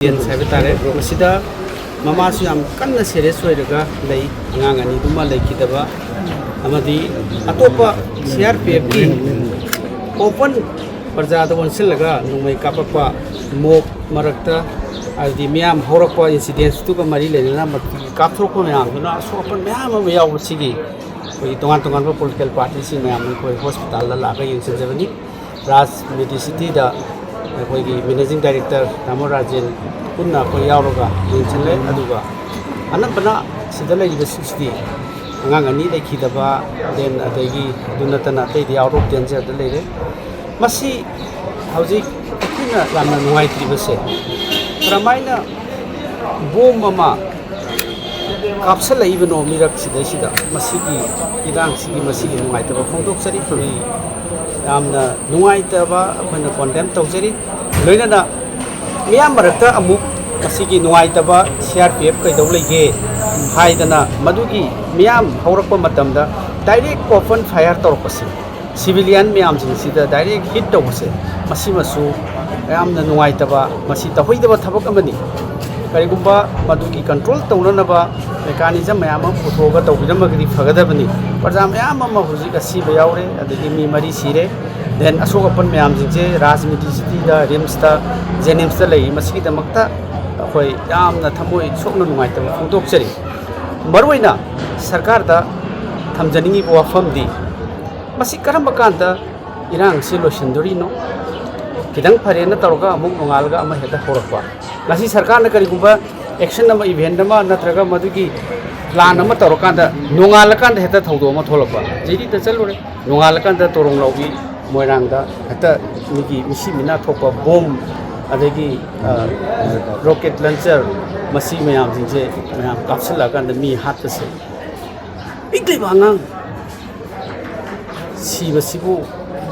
Saya tare masida mama su am kanna serious hoiraga lei angang ani duma lei kitaba amadi atopa CRPF ki open parja da onsilaga numai kapakpa mok marakta adi miam horakpa incidents tu ka mari lena kapthro myam na so open myam am yaw sigi koi tongan political party si myam koi hospital la laga yinsinjabani Raj Medicity da koi managing director Rajan kunna koi yawroga yinchale aduga anapana sidala iba 60 angang ani lekhidaba then adagi dunatana te yawrok danger da leire masi hauji kina lamna nuai tribase kramaina bom mama kapsala ibno mirak sida masigi idang sigi masigi nuai taba phongdok sari puri amna nuai taba apana condemn tawjari loinana miyam marakta amuk masigi nuai taba CRPF kai dawlege haidana madugi miyam haurakpa matamda direct open fire torpasi civilian miyam jingsida direct hit tawse masimasu amna nuai taba masi tahoidaba thabak amani karigumba madugi control tawnanaba mechanism mayam puthoga tawbiramagri fagadabani parja mayam ama hujika siba yaure adagi mi mari sire then asokapan mayam jingje Raj Medicity da Rims da Jenims da lei masigi damakta khoi yamna thamoi sokna nungai ta phongdok chari maroina sarkar da thamjaningi bo famdi masi karamba kanda irang si loisindori no kidang phare na taroga amuk nongalga ama heda horakwa lasi sarkar na karigumba action nama event nama natraga madugi plan nama tarokanda nongalakanda heda thaudo ma tholakwa jiri ta chalore nongalakanda torong lawgi moirangda heta migi misi mina thokpa bomb adagi rocket launcher masi mayam jingje mayam kapsala kanda mi hatse bigli bangang sibu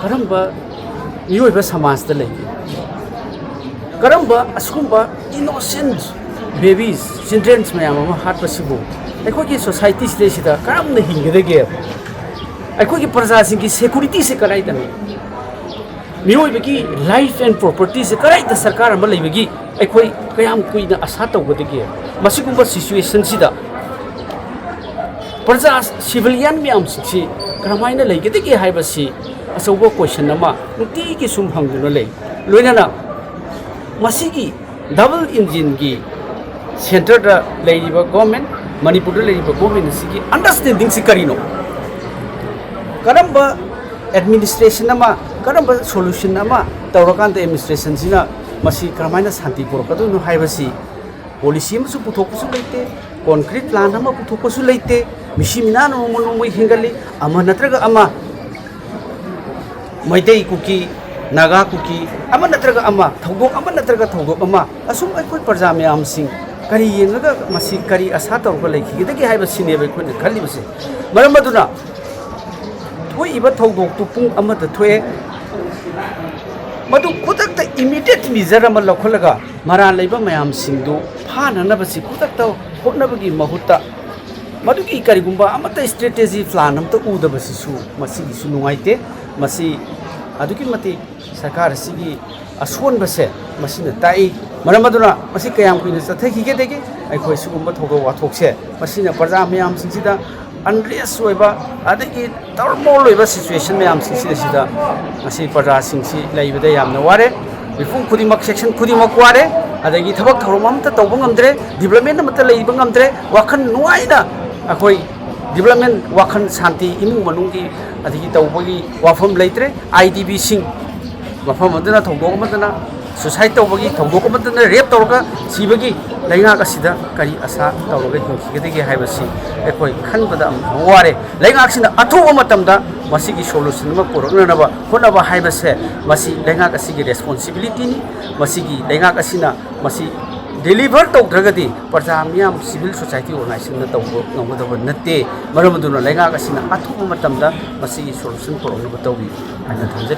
karamba yoiba samaj da lei karamba askumba innocent babies children mayam ma hatpasibu aikogi society sida karamna hingedege aikogi praja sing ki security se karai dami मियोई बगी life and property से कराई the सरकार अमल लेबगी अखोई कयाम कुइना आशा तौगदगे मसिगुंबा situation सिदा प्रजा civilian मियाम sixty करमाइना लेगदगे हाइबसी असौबो question नमा नुती की सुम हंगदुना ले लोइनाना मसिगी डबल इंजिन की सेंटर दा लेइबा गवर्नमेंट मणिपुर दा लेइबा गवर्नमेंट सिगी अंडरस्टैंडिंग सि करिनो करम्बा administration nama karamba solution nama tawrakanda administration sina masi karamaina santi porokadu no haibasi policy masu puthoksu leite concrete plan nama puthoksu leite misi mina no monoi hingali ama natraga ama maitei kuki naga kuki ama natraga ama thodok ama asum aikoi parja myam sing kari yengaga masi kari asa tawka leiki gidagi haibasi ne bai khone khali base maram maduna Koi iba thodok tu pung amata thoe madu kudak ta immediate measure ama lokholaga mara leiba mayam singdu phana na basi kudak ta hotna bagi mahutta madu ki karigumba amata strategy plan amta uda basi su masi su nungaite masi aduki mati sarkar sigi ason base masina tai maramaduna masi kayam kuina sathaki ge dege ai khoi sugumba thogo wathokse masina parja mayam singsida unrest oiba adagi turmoil oiba situation mayam sida masi parja singsi laibada yamna ware bifung khudimak section khudimak ware adagi thabak thoromam ta tawbang amdre development amta leiba ngamdre wakhan nuaina akoi development wakhan shanti imung manungi adagi tawbagi wafam leitre IDB sing wafam adana thogok amadana suicide tawbagi thogok amadana rape tawga sibagi lainga kasida kari asa tawga hingkigedege haibasi ekoi khanbada ware lainga sina athuba matamda masigi solution ma poroknaba honaba haibase masi lainga kasigi responsibility ni masigi lainga kasina masi deliver tawdragadi parja miyam civil society organization na tawbo ngodaba natte maramaduna lainga kasina athuba matamda masigi solution poroknaba tawbi ana thamjari